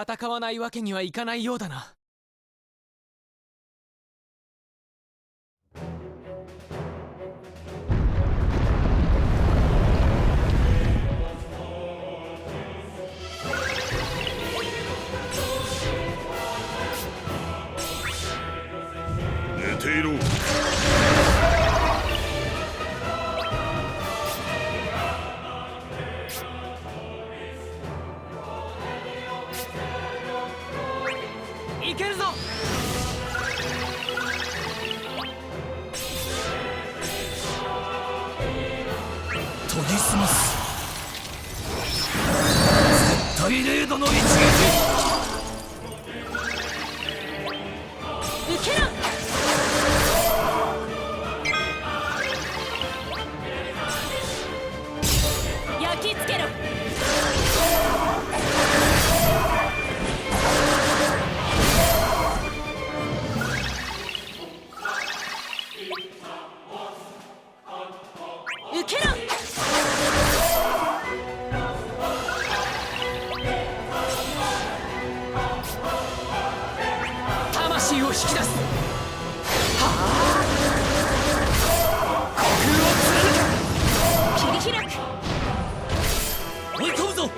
戦わないわけにはいかないようだな。寝ていろ。いけるぞ。研ぎ澄ます。絶対レードの一撃。受けろ。焼き付けろ。受けろ。魂を引き出す。切り開く。追い込むぞ。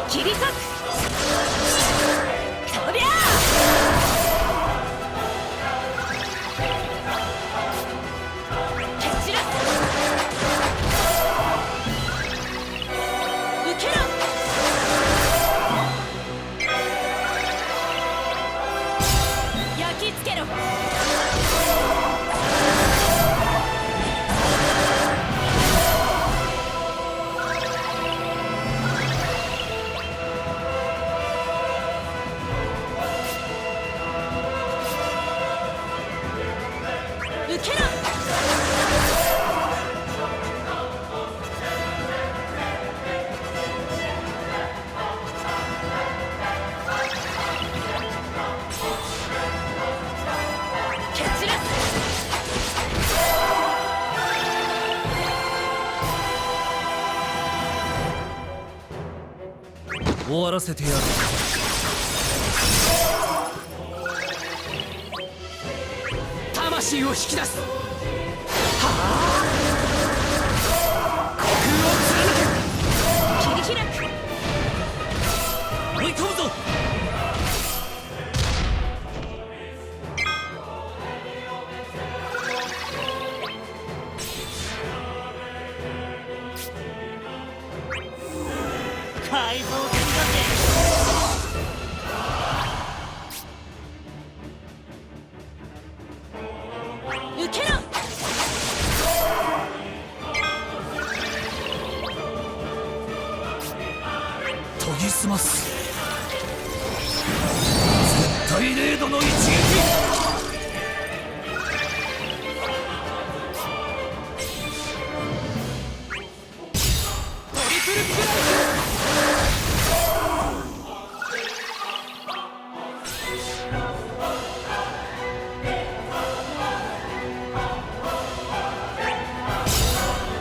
切り裂く。とりゃ蹴散らす。受けろ。焼き付けろ。受けろ。蹴散らす。終わらせてやる。魂を引き出す。切り開く。追い込むぞ。改造するだ受けろ。研ぎ澄ます。絶対レードの一撃。トリプルクライ。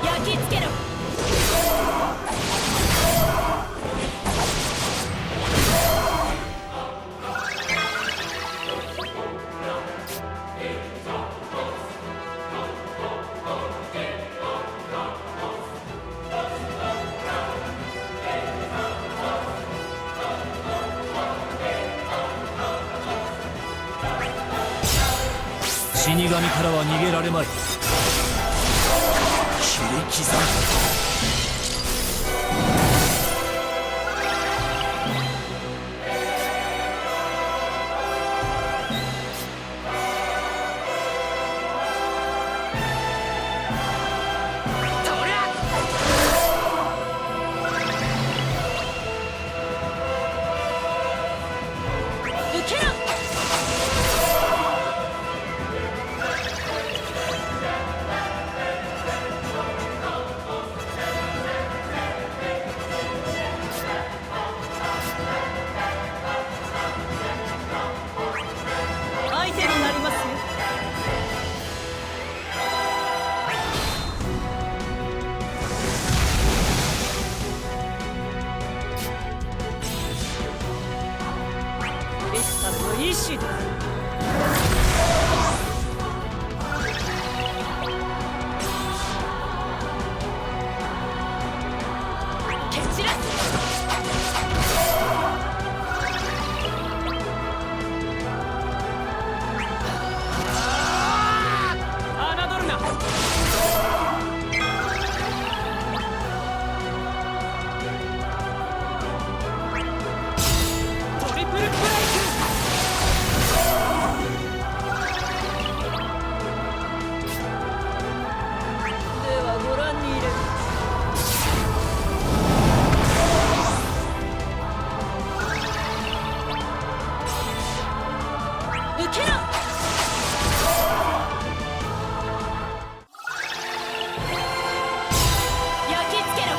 焼き付けろ。死神からは逃げられまい。切り刻む。受けろ。意志だ。蹴散らす。侮るな。トリプルブレイク。ではご覧に入れる。受けろ。焼き付けろ。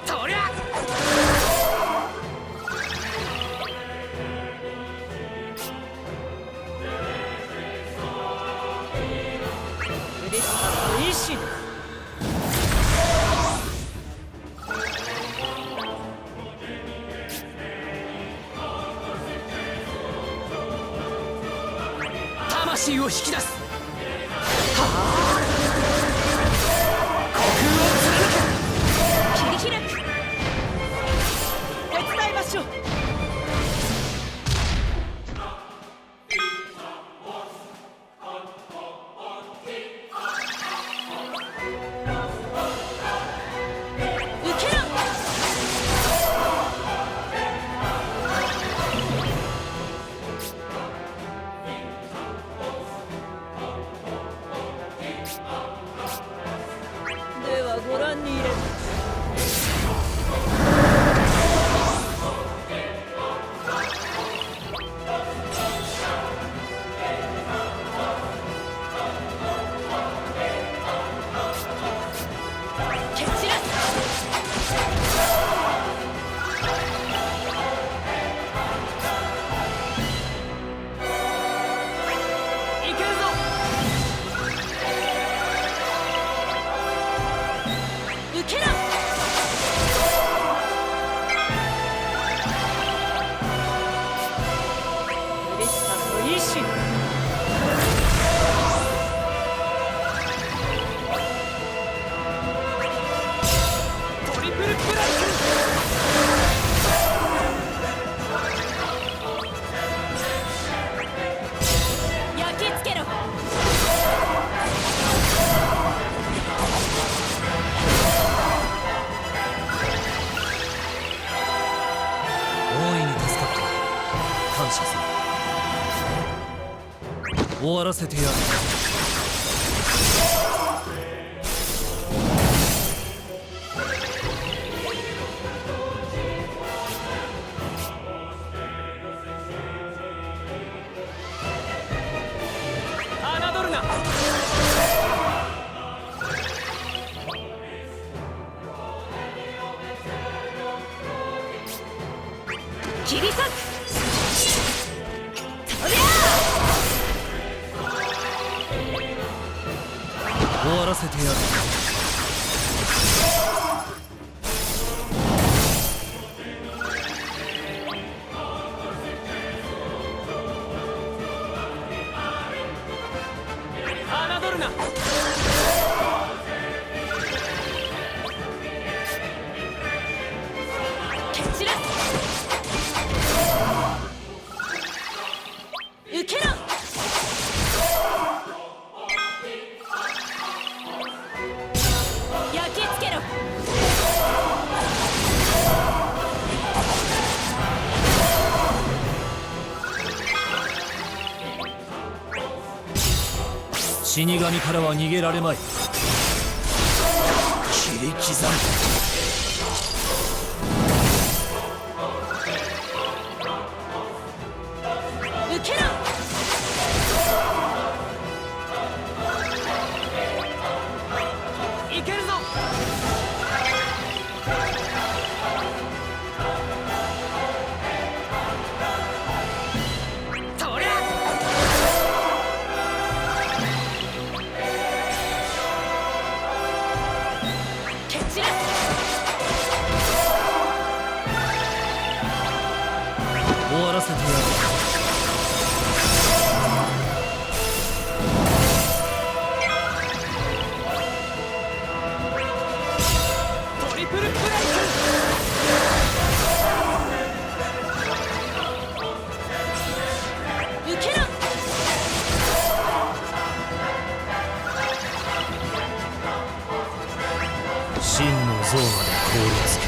とりゃ。嬉しさと意志だ。魂を引き出す。切り開く。手伝いましょう。受けろ。ではご覧に入れる。蹴散らす。いけるぞ。受けろ。嬉しさと意志。トリプルブレイク。焼き付けろ。大いに助かった感謝する。終わらせてやる。侮るな。切り裂く。とりゃ終わらせてやる。侮るな。蹴散らす。受けろ。焼き付けろ。死神からは逃げられまい。切り刻む。受けろ。いける真の像まで凍りつけ。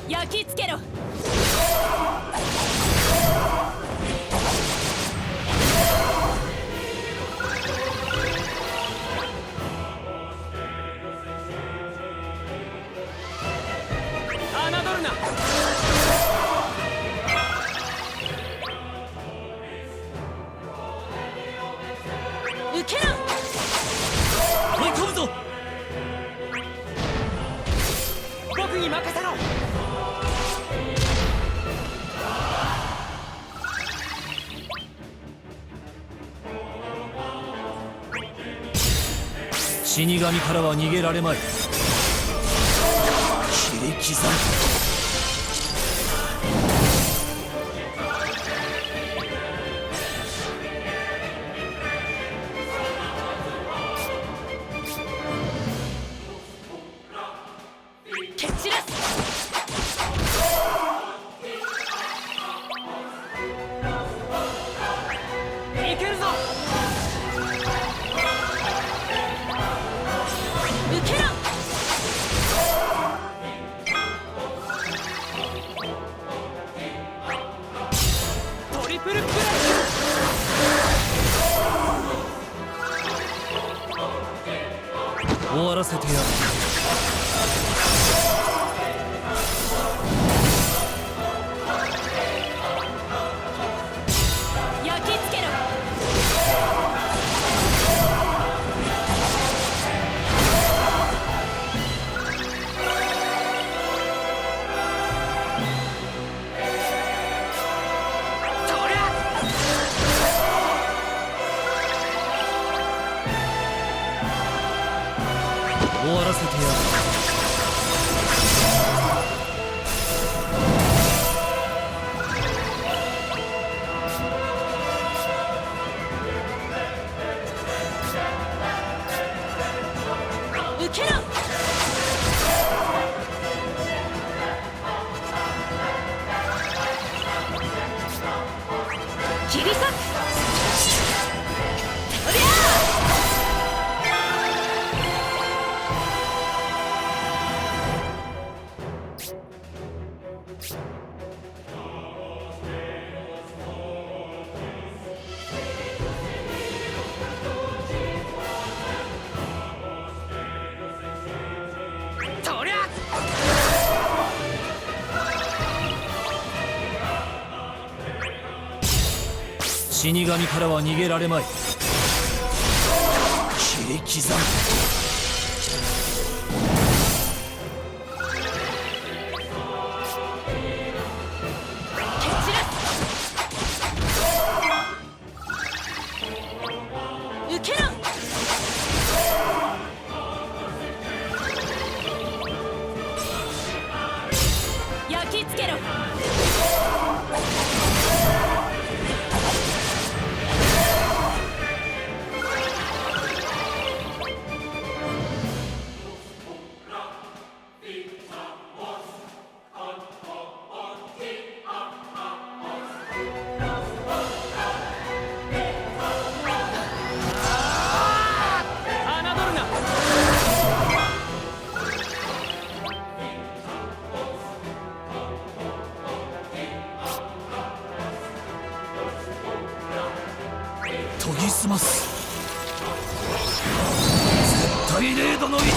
焼き付けろ。侮るな。受けろ。追い込むぞ。僕に任せろ。死神からは逃げられまい。切り刻む。蹴散らす。いけるぞ。受けろ。トリプルプラ終わらせてやる。焼き付けろ。そりゃ。終わらせてやる。受けろ。切り裂く。おりゃそりゃ。死神からは逃げられまい。切り刻む。蹴散らす。受けろ。焼き付けろ。侮るな。研ぎ澄ます。絶対0度の一撃。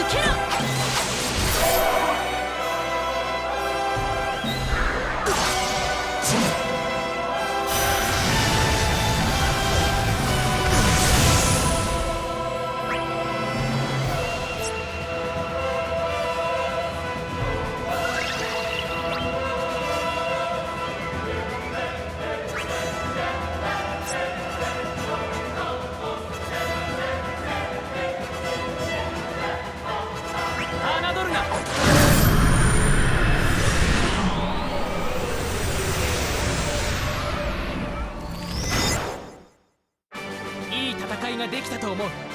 受けろ。侮るな。できたと思う。